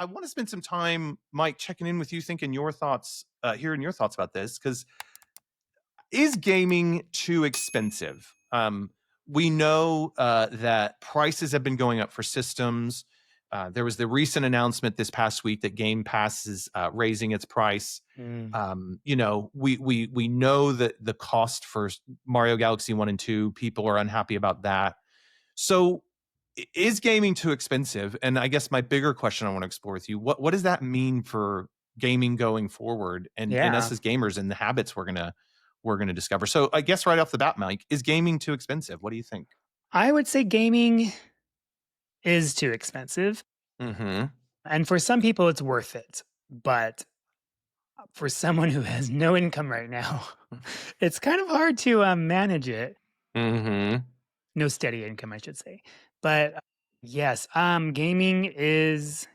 I want to spend some time, Mike, checking in with you, hearing your thoughts about this, because is gaming too expensive? We know that prices have been going up for systems. There was the recent announcement this past week that Game Pass is raising its price. We know that the cost for Mario Galaxy 1 and 2, people are unhappy about that. So is gaming too expensive? And I guess my bigger question I want to explore with you, what does that mean for gaming going forward and us as gamers and the habits we're gonna discover? So I guess right off the bat, Mike, is gaming too expensive? What do you think? I would say gaming is too expensive. Mm-hmm. And for some people, it's worth it. But for someone who has no income right now, it's kind of hard to manage it. Mm-hmm. No steady income, I should say. But yes, gaming is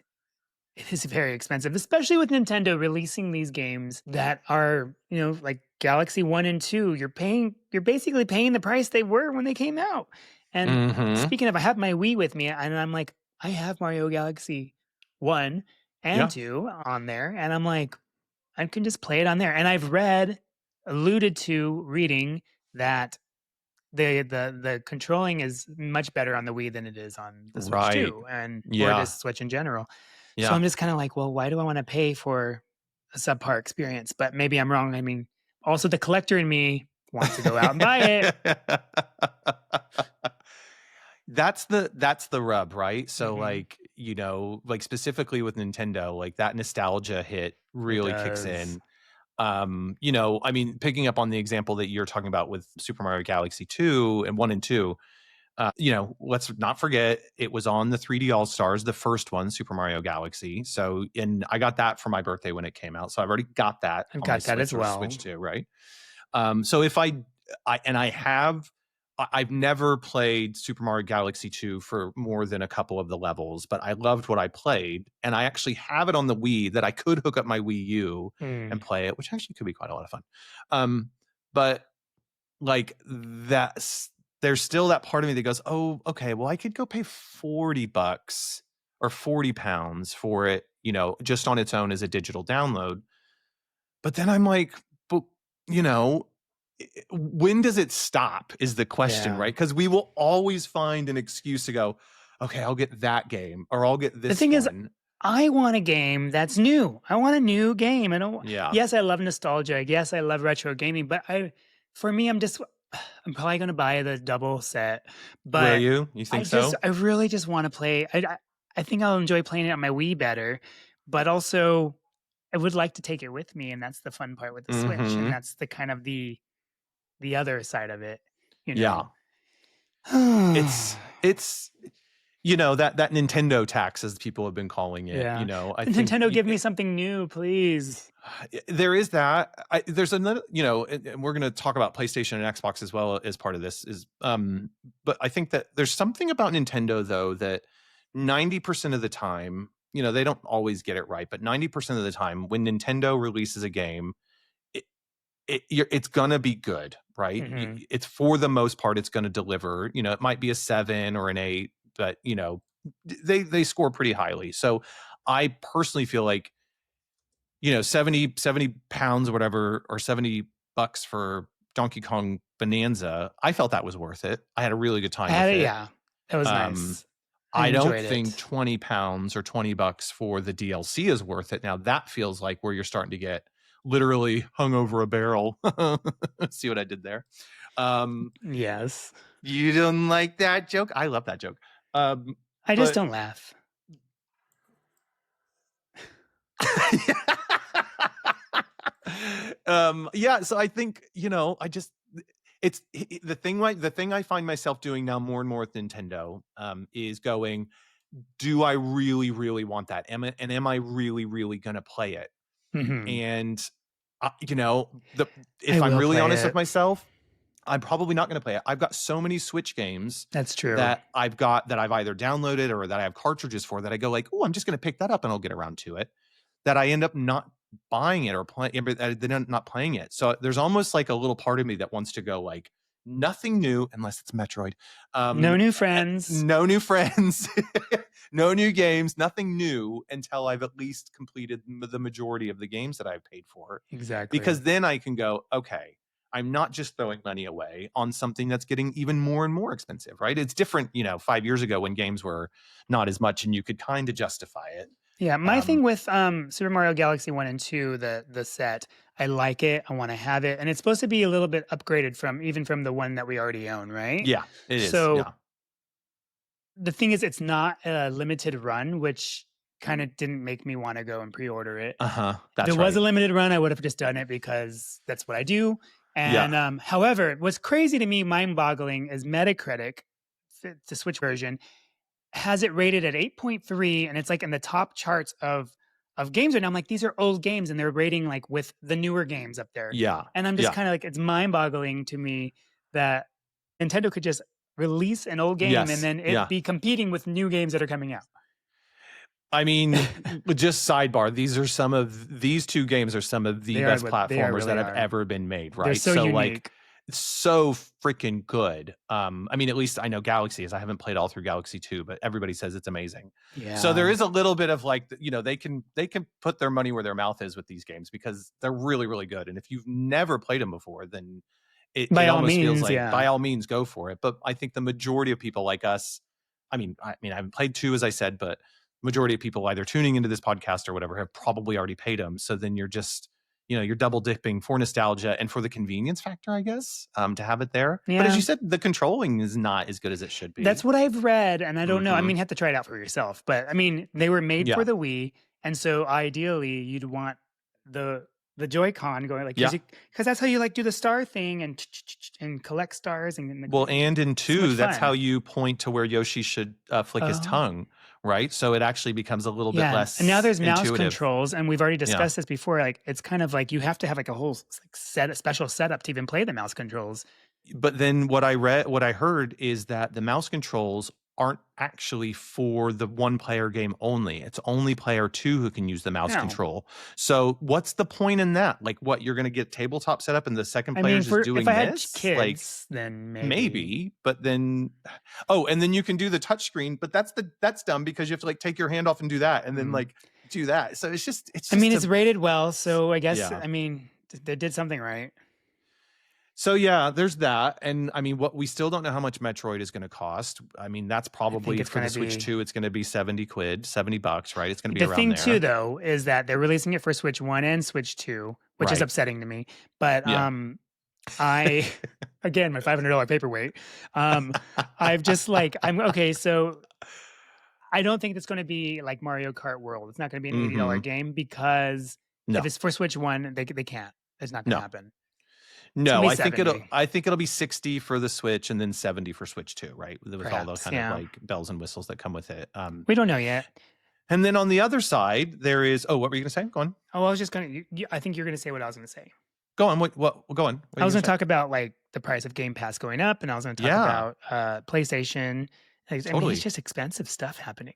very expensive, especially with Nintendo releasing these games that are, like Galaxy 1 and 2. You're basically paying the price they were when they came out. And speaking of, I have my Wii with me, and I'm like, I have Mario Galaxy 1 and 2 on there, and I'm like, I can just play it on there. And I've reading that the controlling is much better on the Wii than it is on the Switch 2 or just Switch in general. So I'm just kind of like, well, why do I want to pay for a subpar experience? But maybe I'm wrong. I mean, also the collector in me wants to go out and buy it. That's the rub, right? So like specifically with Nintendo, like that nostalgia hit really kicks in. I mean, picking up on the example that you're talking about with Super Mario Galaxy 2 and 1 and 2, let's not forget it was on the 3D All-Stars, the first one, Super Mario Galaxy. So, and I got that for my birthday when it came out. So I've already got that. I've got that as well. Switch 2, right? So if I've never played Super Mario Galaxy 2 for more than a couple of the levels, but I loved what I played. And I actually have it on the Wii that I could hook up my Wii U and play it, which actually could be quite a lot of fun. But like there's still that part of me that goes, oh, okay, well, I could go pay $40 or £40 for it, just on its own as a digital download. But then I'm like, but when does it stop is the question, right? Because we will always find an excuse to go, okay, I'll get that game or I'll get this. The thing is, I want a game that's new. I want a new game. Yes, I love nostalgia. Yes, I love retro gaming. But for me, I'm probably going to buy the double set. But will you? You think so? I really just want to play. I think I'll enjoy playing it on my Wii better. But also, I would like to take it with me, and that's the fun part with the Switch, and that's the kind of the other side of it. Yeah, it's that Nintendo tax, as people have been calling it. Yeah. Nintendo, give me something new, please. There is that. There's another, and we're going to talk about PlayStation and Xbox as well as part of this. But I think that there's something about Nintendo though that 90% of the time, they don't always get it right, but 90% of the time when Nintendo releases a game, it's gonna be good, right? It's for the most part, it's gonna deliver. It might be a 7 or an 8, but they score pretty highly. So I personally feel like 70 pounds or whatever, or $70 for Donkey Kong Bonanza, I felt that was worth it. I had a really good time with it. Yeah, that was nice. I don't think 20 pounds or $20 for the DLC is worth it. Now that feels like where you're starting to get literally hung over a barrel. See what I did there? Yes. You don't like that joke? I love that joke. I just don't laugh. So I think, it's the thing I find myself doing now more and more with Nintendo is going, do I really, really want that? Am I really, really going to play it? And if I'm really honest with myself, I'm probably not going to play it. I've got so many Switch games. That's true. That I've either downloaded or that I have cartridges for that I go like, oh, I'm just going to pick that up and I'll get around to it. That I end up not buying it or playing, not playing it. So there's almost like a little part of me that wants to go like, nothing new unless it's Metroid. No new friends. No new friends, no new games, nothing new until I've at least completed the majority of the games that I've paid for. Exactly. Because then I can go, okay, I'm not just throwing money away on something that's getting even more and more expensive, right? It's different, 5 years ago when games were not as much and you could kind of justify it. Yeah, my thing with Super Mario Galaxy 1 and 2, the set, I like it. I want to have it. And it's supposed to be a little bit upgraded from the one that we already own, right? Yeah, it is. So Yeah. the thing is, it's not a limited run, which kind of didn't make me want to go and pre-order it. Uh-huh. If That's it was a right. limited run, I would have just done it because that's what I do. And Yeah. however, what's crazy to me, mind-boggling, is Metacritic, the Switch version, has it rated at 8.3, and it's like in the top charts of games right now. I'm like, these are old games, and they're rating like with the newer games up there. Yeah. And I'm just Yeah. kind of like, it's mind-boggling to me that Nintendo could just release an old game and Yes. then it Yeah. be competing with new games that are coming out. I mean, just sidebar, these two games are some of the They best platformers really that have are. ever been made, right? They're so like unique. it's so freaking good. I mean, at least I know Galaxy is. I haven't played all through Galaxy 2, but everybody says it's amazing. So there Yeah. is a little bit of like, they can put their money where their mouth is with these games because they're really, really good. And if you've never played them before, then By it all almost feels means, like yeah. by all means go for it. But I think the majority of people like us, I haven't played 2 as I said, but majority of people either tuning into this podcast or whatever have probably already paid them. So then you're just, you're double dipping for nostalgia and for the convenience factor, I guess, to have it there. But as Yeah. you said, the controlling is not as good as it should be. That's what I've read, and I don't know. I Mhm. mean, you have to try it out for yourself. But I mean, they were made for Yeah. the Wii, and so ideally, you'd want the Joy-Con going like Yeah. because that's how you like do the star thing and collect stars and Well, and in so much 2, that's how fun. you point to where Yoshi should flick his Oh, tongue, right? So it actually becomes a little bit yeah. And now less there's mouse intuitive. controls, and we've already Yeah. discussed this before. Like, it's kind of like you have to have like a whole special setup to even play the mouse controls. But then what I heard is that the mouse controls aren't actually for the one player game only. It's only player 2 who can use the mouse No. control. So what's the point in that? Like, what, you're going to get tabletop set up and the second I player's mean, just doing if I had this? kids, then Maybe, but then, and then you can do the touchscreen, but that's dumb because you have to like take your hand off and do that, and then like do that. So it's just. I mean, it's rated well, so I guess Yeah. I mean they did something right. So yeah, there's that, and I mean, what we still don't know how much Metroid is going to cost. I mean, that's probably it's for the gonna Switch be- 2. It's going to be $70, right? It's going to be The around thing there. too, though, is that they're releasing it for Switch 1 and Switch 2, which is Right. upsetting to me. But Yeah. I again my $500 paperweight. I've just like I'm okay. So I don't think it's going to be like Mario Kart World. It's not going to be an $80 game because No. if it's for Switch 1, they can't. It's not going to No. happen. No, be I think 70. it'll be 60 for the Switch and then 70 for Switch 2, right? With all the Perhaps, kind yeah. of like bells and whistles that come with it. We don't know yet. And then on the other side, there is. Oh, what were you going to say? Go on. Oh, I was just going to. I think you're going to say what I was going to say. Go on. What? Go on. I was going to talk about like the price of Game Pass going up, and I was going to talk about PlayStation. I mean, Totally. it's just expensive stuff happening.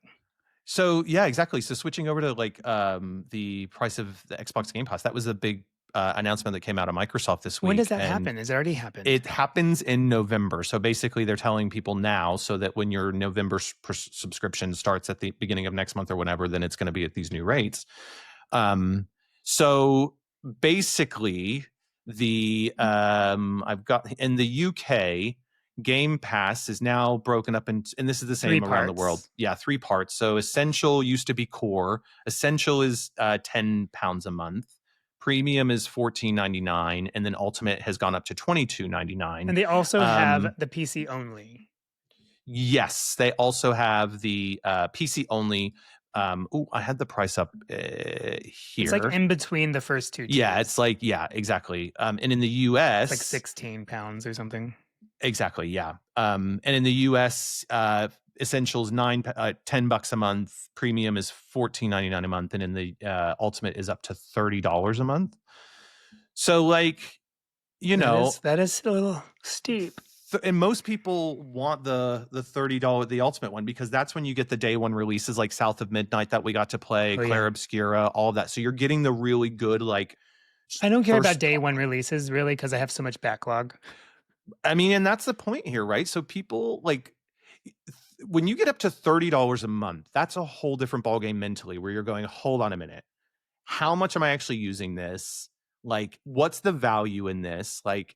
So yeah, exactly. So switching over to like the price of the Xbox Game Pass, that was a big announcement that came out of Microsoft this week. When does that happen? Has it already happened? It happens in November. So basically, they're telling people now so that when your November subscription starts at the beginning of next month or whenever, then it's going to be at these new rates. So basically, I've got in the UK. Game Pass is now broken up and this is the same around the world. Yeah, 3 parts. So Essential used to be Core. Essential is £10 a month. Premium is $14.99, and then Ultimate has gone up to $22.99. And they also have the PC only. Yes, they also have the PC only. I had the price up here. It's like in between the first 2 tiers. Yeah, it's like exactly. And in the US, it's like £16 or something. Exactly, yeah. And in the US, Essentials $10 a month, Premium is $14.99 a month, and in the Ultimate is up to $30 a month. So, like, that is a little steep. And most people want the $30 the Ultimate one because that's when you get the day one releases like South of Midnight that we got to play, Claire Obscura, all of that. So you're getting the really good like. I don't care about day one releases really because I have so much backlog. I mean, and that's the point here, right? So people like when you get up to $30 a month, that's a whole different ballgame mentally where you're going, hold on a minute. How much am I actually using this? Like, what's the value in this? Like,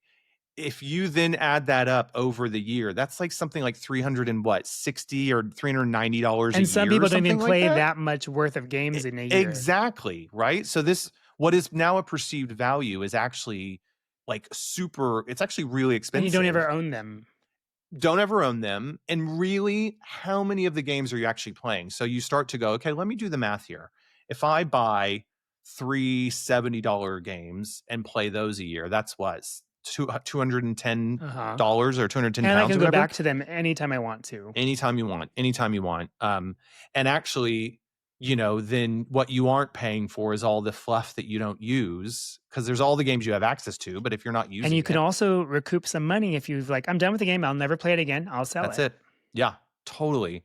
if you then add that up over the year, that's like something like 300 and what, 60 or $390 a And some year or people don't even something like play that? that much worth of games in a year, Exactly, right? So this what is now a perceived value is actually like super it's actually really and you don't expensive. ever own them. Don't ever own them. And really, how many of the games are you actually playing? So you start to go, okay, let me do the math here. If I buy three $70 games and play those a year, that's what, Uh-huh. $210 or 210 And I pounds can or go whatever? back to them anytime I want to. Anytime you want, anytime you want. And actually, then what you aren't paying for is all the fluff that you don't use because there's all the games you have access to. But if you're not And you using can it, also recoup some money if you've like, I'm done with the game. I'll never play it again. I'll sell that's it. it. Yeah, totally.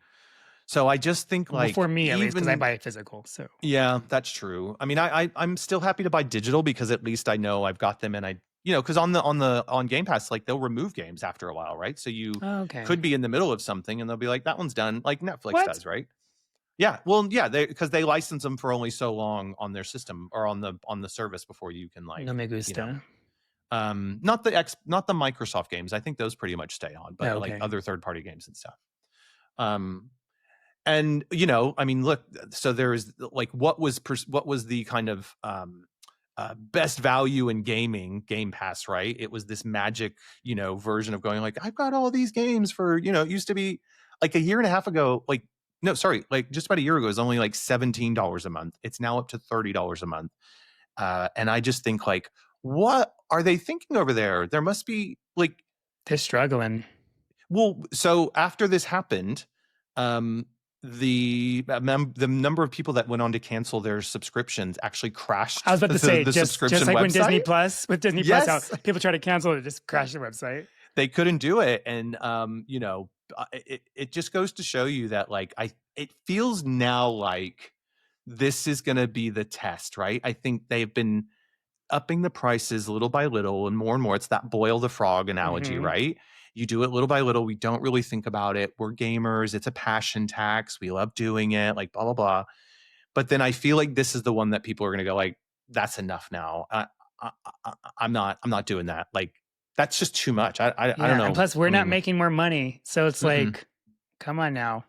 So I just think Well, for like me at least, because I even buy it physical. So yeah, that's true. I mean, I'm still happy to buy digital because at least I know I've got them and because on Game Pass, like they'll remove games after a while, right? So you oh, okay. could be in the middle of something and they'll be like, that one's done, like Netflix What? does, right? Yeah. Well, yeah, because they license them for only so long on their system or on the service before you can No like, me you know, gusta. not the Microsoft games. I think those pretty much stay on, but Oh, like okay. other third party games and stuff. Um, and I mean, look, so there is like what was the kind of best value in gaming Game Pass, right? It was this magic version of going like, I've got all these games for it used to be like a year and a half ago, like no sorry, like just about a year ago, it was only like $17 a month. It's now up to $30 a month. And I just think like, what are they thinking over there? There must be like, They're struggling. well, so after this happened, um, the number of people that went on to cancel their subscriptions actually I was crashed about to say, the just subscription like when Disney website. Plus, with Disney Plus, how Yes, people try to cancel it, just crash the website. they couldn't do it, and it just goes to show you that like it feels now like this is going to be the test, right? I think they've been upping the prices little by little and more. It's that boil the frog analogy, Hmm. right? You do it little by little. We don't really think about it. We're gamers. It's a passion tax. We love doing it, like blah, blah, blah. But then I feel like this is the one that people are going to go like, that's enough now. I, I'm not doing that. Like, that's just too much. I don't Yeah, and know. plus we're I not mean, making more money, so it's mm-mm. like, come on now,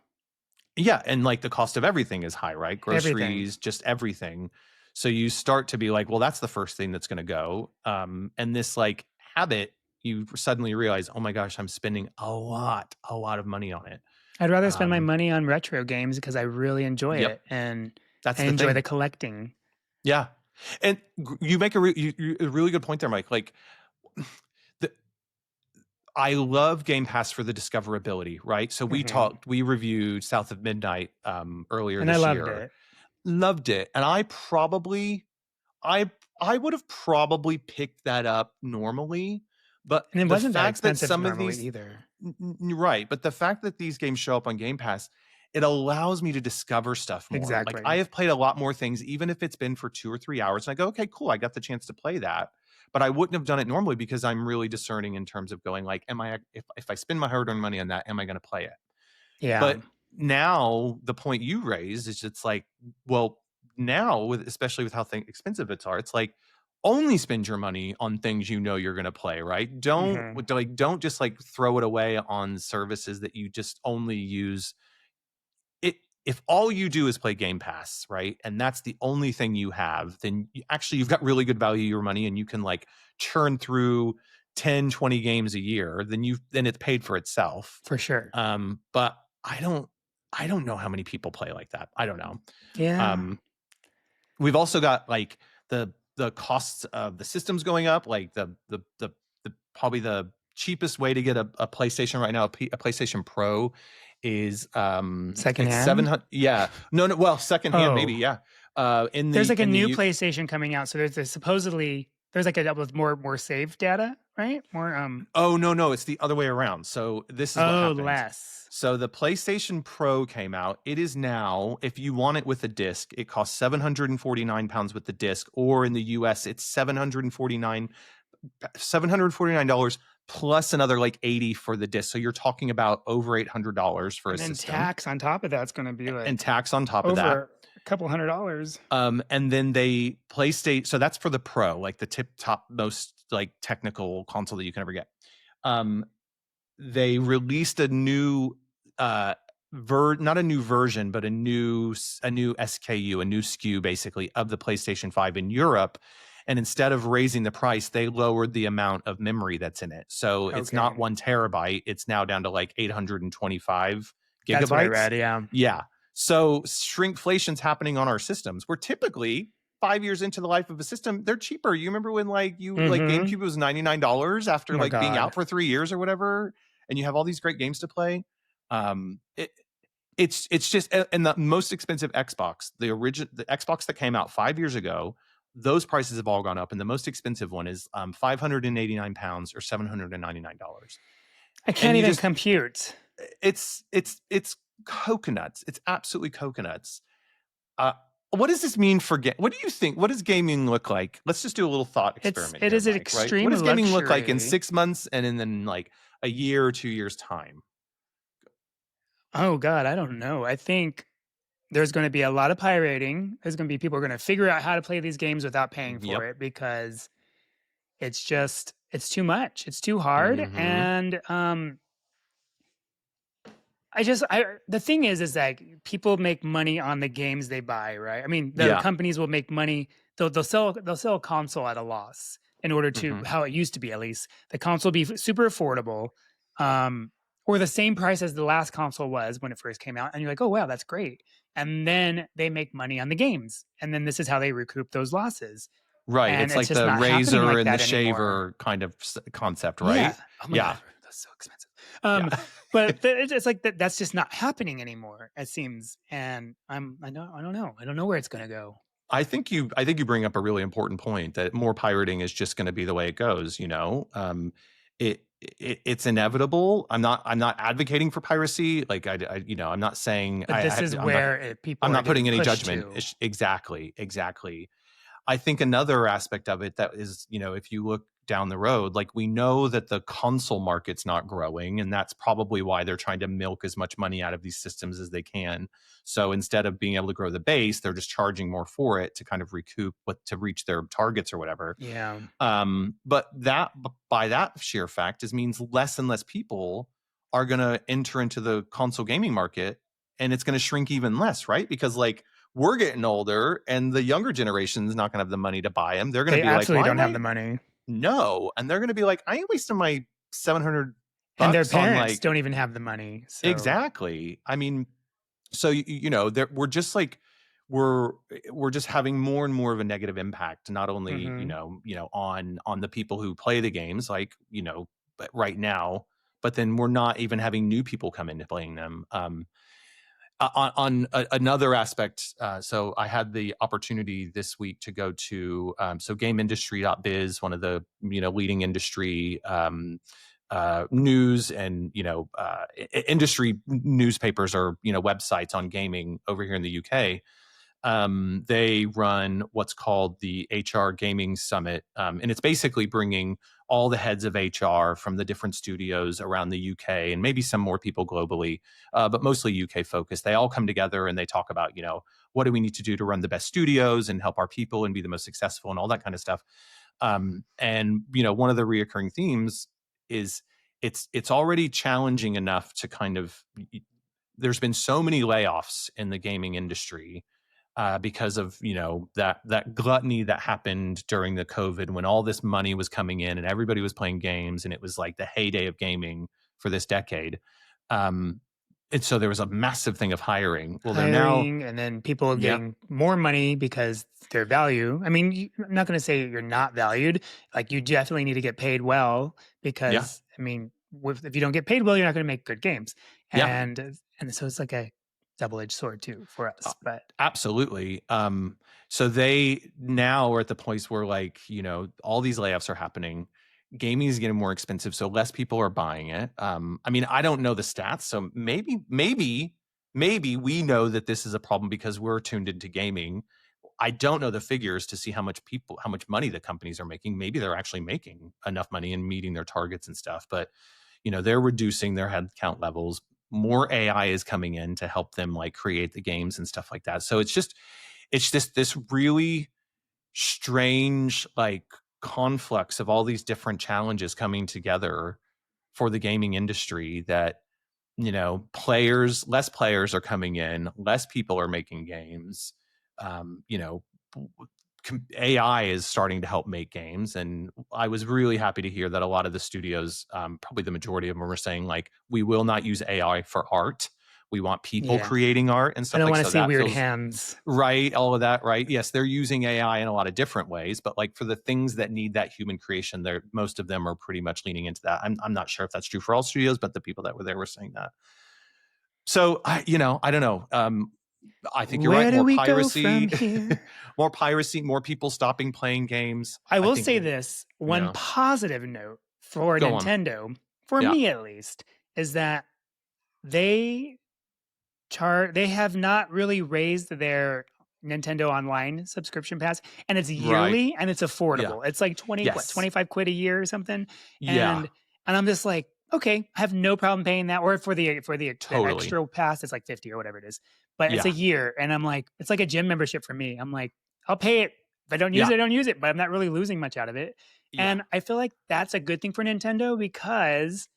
Yeah, and like the cost of everything is high, right? everything Groceries, just everything. So you start to be like, well, that's the first thing that's going to go. And this like habit, you suddenly realize, oh my gosh, I'm spending a lot of money on it. I'd rather spend my Um, money on retro games because I really enjoy yep, it and that's I the enjoy thing. the collecting. Yeah, and you make a really good point there, Mike. Like, the, I love Game Pass for the discoverability, right? So Hmm. we reviewed South of Midnight earlier And I this loved year. it. Loved it, and I I would have probably picked that up normally, but And it the wasn't that fact that expensive some of normally these either. right, but the fact that these games show up on Game Pass, it allows me to discover stuff more. Like I Exactly. have played a lot more things, even if it's been for 2 or 3 hours, and I go, okay, cool, I got the chance to play that. But I wouldn't have done it normally because I'm really discerning in terms of going like, am I if I spend my hard-earned money on that, am I going to play it? Yeah, But now the point you raised is it's like, well, now with especially with how expensive it's are, it's like only spend your money on things you're going to play, right? hmm, Don't just like throw it away on services that you just only use it if all you do is play Game Pass, right? And that's the only thing you have, then actually you've got really good value your money and you can like churn through 10, 20 games a year, then it's paid for itself. for sure. But I don't know how many people play like that. I don't know. Yeah, Um, we've also got like the costs of the systems going up. Like the probably the cheapest way to get a PlayStation right now, a PlayStation Pro is it's secondhand. 700. Yeah, no, well, secondhand maybe. Oh, Yeah, there's like a in the new PlayStation coming out. So supposedly there's like a with more save data, right? More Oh, no, it's the other way around. So this is what oh happened. less. So the PlayStation Pro came out. It is now, if you want it with a disc, it costs £749 with the disc, or in the US, it's $749 plus another like 80 for the disc. So you're talking about over $800 for a And then system, tax on top of that's gonna be and like tax on top of that. over a couple $100. And then they PlayStation. So that's for the Pro, like the tip top most like technical console that you can ever get. Um, they released a new not a new version, but a new SKU, a new SKU basically of the PlayStation 5 in Europe. And instead of raising the price, they lowered the amount of memory that's in it. So it's not Okay. 1 TB. It's now down to like 825 That's what I gigabytes. read, yeah. Yeah. So shrinkflation's happening on our systems. We're typically 5 years into the life of a system, they're cheaper. You remember when like Mhm. GameCube was $99 after Oh my like being god. out for 3 years or whatever, and you have all these great games to play. It's just, and the most expensive Xbox, the Xbox that came out 5 years ago, those prices have all gone up, and the most expensive one is £589 or $799. I And can't you even just, compute. it's coconuts. It's absolutely coconuts. Uh, what does this mean for what do you think? What does gaming look like? Let's just do a little thought experiment It here, is an Mike, right? What extreme does gaming look like in luxury. 6 months and in then like a year or 2 years time? Oh god, I don't know. I think there's gonna be a lot of pirating. There's gonna be people are gonna figure out how to play these games without paying for Yep. it because it's too much. It's too hard, Mm-hmm. and, I the thing is that people make money on the games they buy, right? I mean, the Yeah. companies will make money. They'll sell a console at a loss in order to Mm-hmm. how it used to be at least. The console be super affordable, um, or the same price as the last console was when it first came out, and you're like, oh wow, that's great. And then they make money on the games, and then this is how they recoup those losses. Right. And It's it's like just the not happening razor like and the that anymore. shaver kind of concept, Yeah. right? Oh my Yeah. god, that's so expensive. Yeah. Um, but it's like that's just not happening anymore. It seems, and I don't know where it's gonna go. I think you bring up a really important point that more pirating is just going to be the way it goes. It's inevitable. I'm not advocating for piracy. Like I'm not saying But this is where people I'm are not getting putting any pushed judgment. to. Exactly. I think another aspect of it that is, if you look down the road, like we know that the console market's not growing, and that's probably why they're trying to milk as much money out of these systems as they can. So instead of being able to grow the base, they're just charging more for it to kind of recoup to reach their targets or whatever. Yeah, But by that sheer fact is means less and less people are going to enter into the console gaming market, and it's going to shrink even less, right? Because like we're getting older, and the younger generation is not going to have the money to buy them. They're going to they be like, absolutely "Why don't am have I?" the money, No, and they're going to be like, "I ain't wasting my 700 and their bucks on parents like." don't even have the money. So Exactly. I mean, so we're just like we're we're just having more and more of a negative impact, not only mhm. on the people who play the games, like but right now, but then we're not even having new people come into playing them. Another aspect, so I had the opportunity this week to go to so GameIndustry.biz, one of the leading industry news and industry newspapers or websites on gaming over here in the UK. They run what's called the HR Gaming Summit, and it's basically bringing all the heads of HR from the different studios around the UK and maybe some more people globally, but mostly UK focused. They all come together and they talk about what do we need to do to run the best studios and help our people and be the most successful and all that kind of stuff. And one of the reoccurring themes is it's already challenging enough to kind of there's been so many layoffs in the gaming industry because of that gluttony that happened during the COVID when all this money was coming in and everybody was playing games and it was like the heyday of gaming for this decade. Um, and so there was a massive thing of hiring. Well, they're now, Hiring and then people yeah, getting more money because their value. I mean, I'm not going to say you're not valued. Like you definitely need to get paid well yeah, because I mean, if you don't get paid well, you're not going to make good games. yeah. And so it's like a double-edged sword too for Uh, us. But Absolutely. So they now are at the place where like, all these layoffs are happening. Gaming is getting more expensive, so less people are buying it. I mean, I don't know the stats, so maybe we know that this is a problem because we're tuned into gaming. I don't know the figures to see how much money the companies are making. Maybe they're actually making enough money and meeting their targets and stuff, but they're reducing their headcount levels. More AI is coming in to help them like create the games and stuff like that. So it's just this really strange like conflux of all these different challenges coming together for the gaming industry that less players are coming in, less people are making games. um, you know AI is starting to help make games, and I was really happy to hear that a lot of the studios, probably the majority of them, were saying like, we will not use AI for art. We want people Yeah. creating art and I stuff don't like, want to so see that weird feels hands. right. All of that, right? Yes, they're using AI in a lot of different ways, but like for the things that need that human creation, most of them are pretty much leaning into that. I'm not sure if that's true for all studios, but the people that were there were saying that. So I don't know. I think you're right. Where do More we go from piracy, here? more piracy, more people stopping playing games. I I will think, say this one yeah, positive note for go on. Nintendo, for Yeah, me at least, is that they they have not really raised their Nintendo Online subscription pass, and it's right. yearly and it's Yeah, affordable. It's like yes, 25 quid a year or something. yeah, And I'm just like, okay, I have no problem paying that. Or the totally. extra pass, it's like 50 or whatever it is. But it's a Yeah, year, and I'm like, it's like a gym membership for me. I'm like, I'll pay it. If I don't use yeah, it, I don't use it, but I'm not really losing much out of it. yeah. And I feel like that's a good thing for Nintendo because,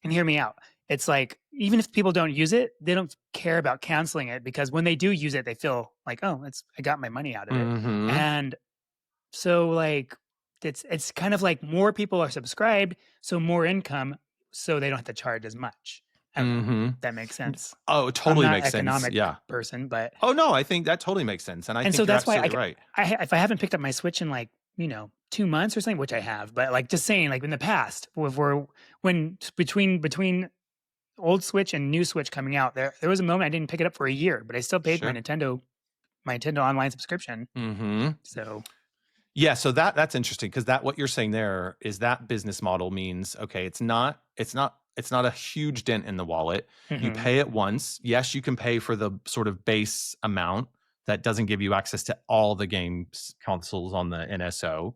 and hear me out, it's like even if people don't use it, they don't care about canceling it because when they do use it, they feel like, oh, I got my money out of it. Mm-hmm. And so like it's kind of like more people are subscribed, so more income, so they don't have to charge as much. I don't know. Mm-hmm. That makes sense. Oh, it I'm totally not an makes sense. economic Yeah. person, but Oh no, I think that totally makes sense, and I and so think you're that's why absolutely right. if I haven't picked up my Switch in like 2 months or something, which I have, but like just saying, like in the past, when between old Switch and new Switch coming out, there was a moment I didn't pick it up for a year, but I still paid Sure. my Nintendo Online subscription. Mm-hmm. So Yeah, so that's interesting because that what you're saying there is that business model means, okay, it's not a huge dent in the wallet. You mhm. pay it once. Yes, you can pay for the sort of base amount that doesn't give you access to all the games consoles on the NSO,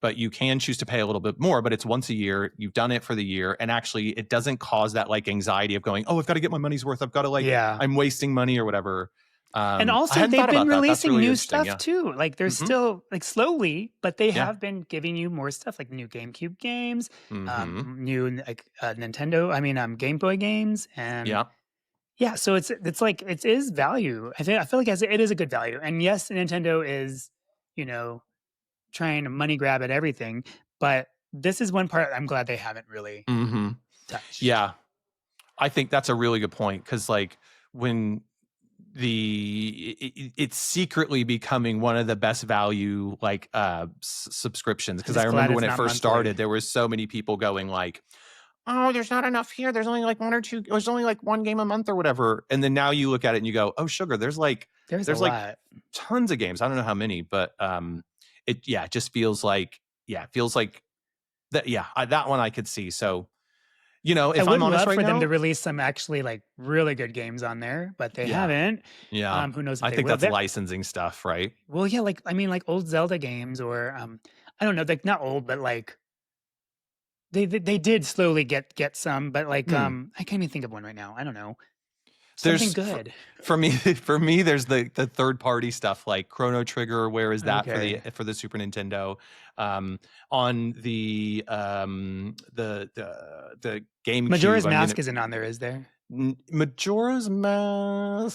but you can choose to pay a little bit more, but it's once a year. You've done it for the year, and actually it doesn't cause that like anxiety of going, "Oh, I've got to get my money's worth. I've got to like Yeah. I'm wasting money or whatever." And I also hadn't they've thought been about that. That's releasing really new interesting. stuff Yeah. too. Like there's Mhm. still like slowly, but they Yeah. have been giving you more stuff like new GameCube games, Mhm. new like Nintendo, I mean Game Boy games, and Yeah. yeah, so it's like it is value. I feel like it is a good value. And yes, Nintendo is, you know, trying to money grab at everything, but this is one part I'm glad they haven't really Mhm. touched. Yeah. I think that's a really good point because, like, when it's secretly becoming one of the best value, like, subscriptions. I'm Because I just glad remember it's when it not first started, monthly. there was so many people going like, "Oh, there's not enough here. There's only like 1 or 2 there's only like 1 game a month or whatever." And then now you look at it and you go, "Oh, sugar, There's a there's like lot. tons of games." I don't know how many, but, it just feels like, yeah, it feels like that. Yeah, that one I could see. So, I if would I'm honest love right for them to now, release some actually like really good games on there, but they yeah, haven't. yeah. Who knows if I they think will? that's licensing stuff, right? Well, yeah, like I mean, like old Zelda games, or I don't know, like not old, but like they did slowly get some, but like Hmm. I can't even think of one right now. I don't know, something There's for, good. for me for me there's the third party stuff like Chrono Trigger. Where is that for the Okay, for the Super Nintendo? On the GameCube, Majora's I'm gonna Mask isn't on there, is there? Majora's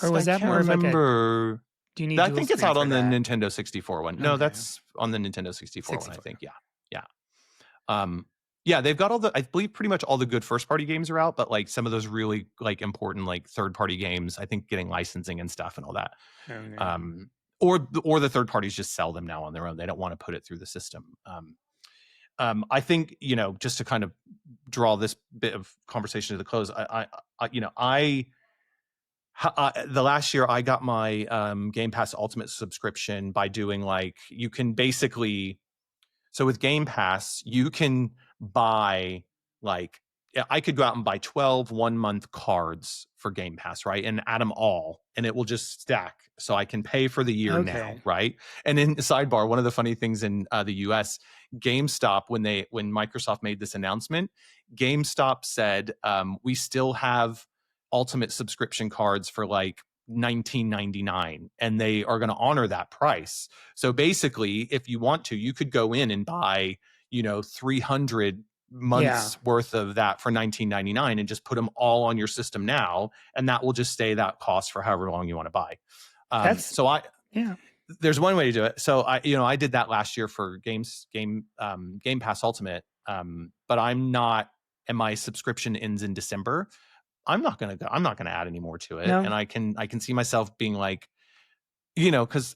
Or Mask. was I that can't more of like a remember. do you need I dual think it's screen out for on the that? Nintendo 64 one. No, Okay, that's on the Nintendo 64 one, I 64. think. Yeah. Yeah. Um, yeah, they've got I believe pretty much all the good first party games are out, but like some of those really like important like third party games, I think getting licensing and stuff and all that. Okay. Um, or the third parties just sell them now on their own. They don't want to put it through the system. I think, just to kind of draw this bit of conversation to the close, the last year I got my Game Pass Ultimate subscription by doing like, you can basically, so with Game Pass, you can buy like I could go out and buy 12 1-month cards for Game Pass, right? And add them all, and it will just stack. So I can pay for the year now, Okay. right? And in sidebar, one of the funny things in the US, GameStop, when Microsoft made this announcement, GameStop said, we still have ultimate subscription cards for like $19.99, and they are going to honor that price. So basically, if you want to, you could go in and buy, 300 Yeah. months worth of that for $19.99 and just put them all on your system now, and that will just stay that cost for however long you want to buy. That's So yeah. there's one way to do it. So I did that last year for Game Pass Ultimate. But I'm not, and my subscription ends in December. I'm not gonna add any more to it, and No. I can see myself being like, because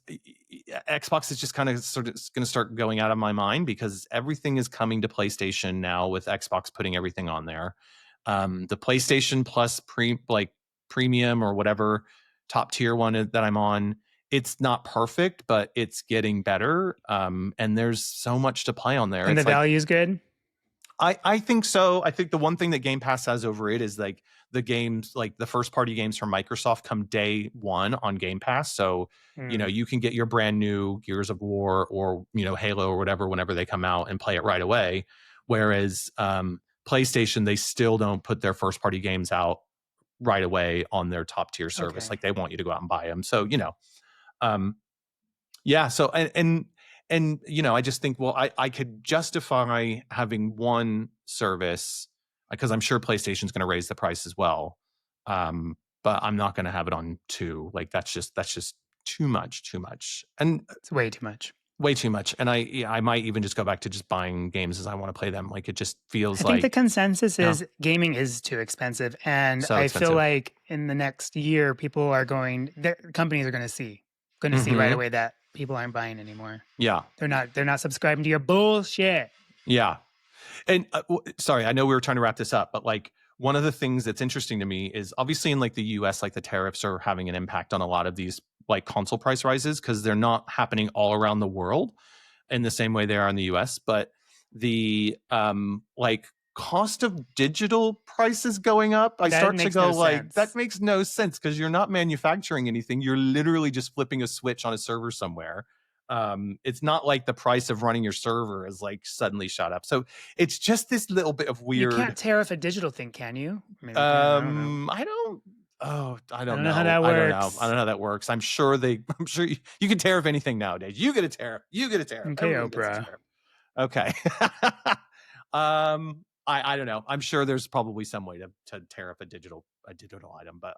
Xbox is just kind of sort of going to start going out of my mind, because everything is coming to PlayStation now, with Xbox putting everything on there. The PlayStation Plus premium or whatever top tier one that I'm on, it's not perfect, but it's getting better. And there's so much to play on there. And the It's like, value is good. I think so. I think the one thing that Game Pass has over it is like the games, like the first party games from Microsoft come day one on Game Pass. So, Mm. you can get your brand new Gears of War or, Halo or whatever whenever they come out and play it right away. Whereas PlayStation, they still don't put their first party games out right away on their top tier service. Okay. Like they want you to go out and buy them. So, um, yeah. So and I just think, well, I could justify having one service, because I'm sure PlayStation's going to raise the price as well. But I'm not going to have it on two. Like that's just too much, and It's way too much. way too much. And I might even just go back to just buying games as I want to play them. Like it just I feels think the like, consensus yeah, is gaming is too expensive, and so I feel expensive. like in the next year, companies are going to see right Hmm. away that people aren't buying anymore. Yeah, They're not subscribing to your bullshit. yeah. And sorry, I know we were trying to wrap this up, but like one of the things that's interesting to me is obviously in like the US, like the tariffs are having an impact on a lot of these like console price rises, because they're not happening all around the world in the same way they are in the US. But the like cost of digital prices going up, I That start to makes go no like, that sense. makes no sense, because you're not manufacturing anything. You're literally just flipping a switch on a server somewhere. It's not like the price of running your server is like suddenly shot up. So it's just this little bit of You weird. can't tariff a digital thing, can you? Maybe you can. I don't know. I don't. Oh, I I don't don't know how know. that I don't know. I works. don't know how that works. I'm sure you can tariff anything nowadays. You get a tariff. You get a tariff. Okay, Everything gets a Oprah. tariff. Okay. I don't know. I'm sure there's probably some way to tariff a digital item, but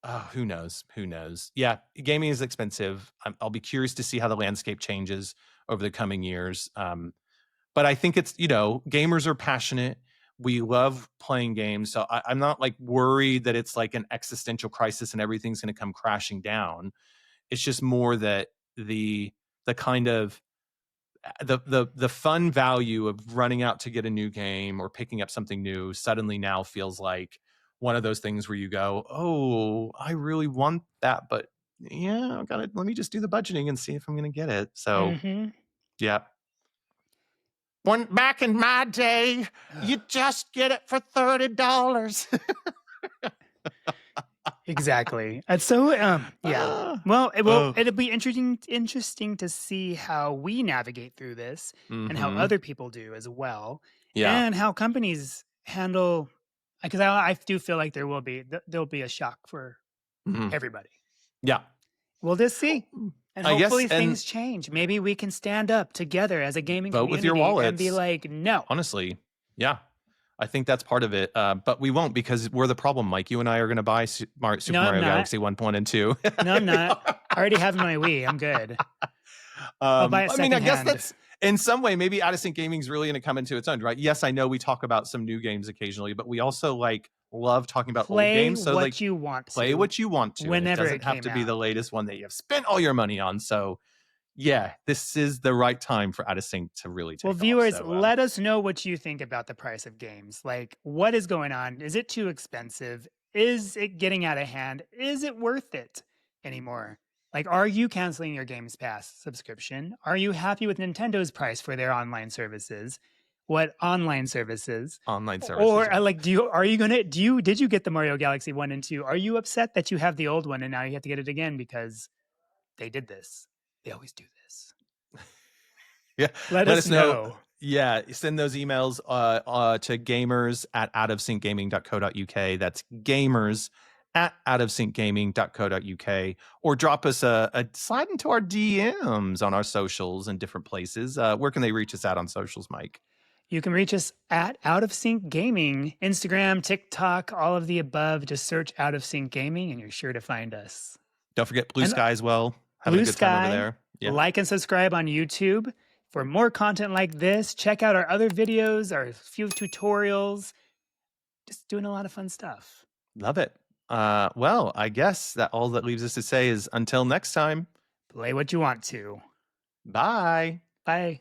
oh, who knows? Who knows? Yeah, gaming is expensive. I'll be curious to see how the landscape changes over the coming years. But I think it's, gamers are passionate. We love playing games. So I'm not like worried that it's like an existential crisis and everything's going to come crashing down. It's just more that the kind of the fun value of running out to get a new game or picking up something new suddenly now feels like one of those things where you go, oh, I really want that, but yeah, let me just do the budgeting and see if I'm going to get it. So Mm-hmm. yeah. When back in my day, you just get it for $30. Exactly. And so, yeah. Ah, Well, oh, it'll be interesting to see how we navigate through this and how mm-hmm. other people do as well, Yeah. and how companies handle. Because I do feel like there'll be a shock for Hmm. everybody. Yeah. We'll just see, and I guess, hopefully and things change. Maybe we can stand up together as a gaming vote with your community and be wallets. like, no, Honestly, yeah. I think that's part of it, but we won't, because we're the problem. Mike, you and I are going to buy Super no, I'm Mario not. Galaxy 1, and 2. No, I'm We not. are. I already have my Wii. I'm good. I'll buy it I mean, I guess secondhand. that's in some way, maybe out of sync gaming is really going to come into its own, right? Yes, I know we talk about some new games occasionally, but we also like love talking about old Play games. So like, what you want play to what you want to, and it whenever it doesn't have came to be out. the latest one that you have spent all your money on. So yeah, this is the right time for out of sync to really Well, take off. viewers, So let us know what you think about the price of games. Like, what is going on? Is it too expensive? Is it getting out of hand? Is it worth it anymore? Like, are you canceling your Games Pass subscription? Are you happy with Nintendo's price for their online services? what online services. Online services. Or Yeah. like, did you get the Mario Galaxy 1 and 2? Are you upset that you have the old one and now you have to get it again because they did this? They always do this. Yeah. Let Let us us know. know. Yeah. Send those emails to gamers at outofsyncgaming.co.uk. That's gamers at outofsyncgaming.co.uk. Or drop us a slide into our DMs on our socials and different places. Where can they reach us at on socials, Mike? You can reach us at Out of Sync Gaming, Instagram, TikTok, all of the above. Just search Out of Sync Gaming and you're sure to find us. Don't forget Blue And Sky as well. Having a Blue good time over Sky, there. Yeah. like and subscribe on YouTube. For more content like this, check out our other videos, our few tutorials. Just doing a lot of fun stuff. Love it. Well, I guess that all that leaves us to say is until next time. Play what you want to. Bye. Bye.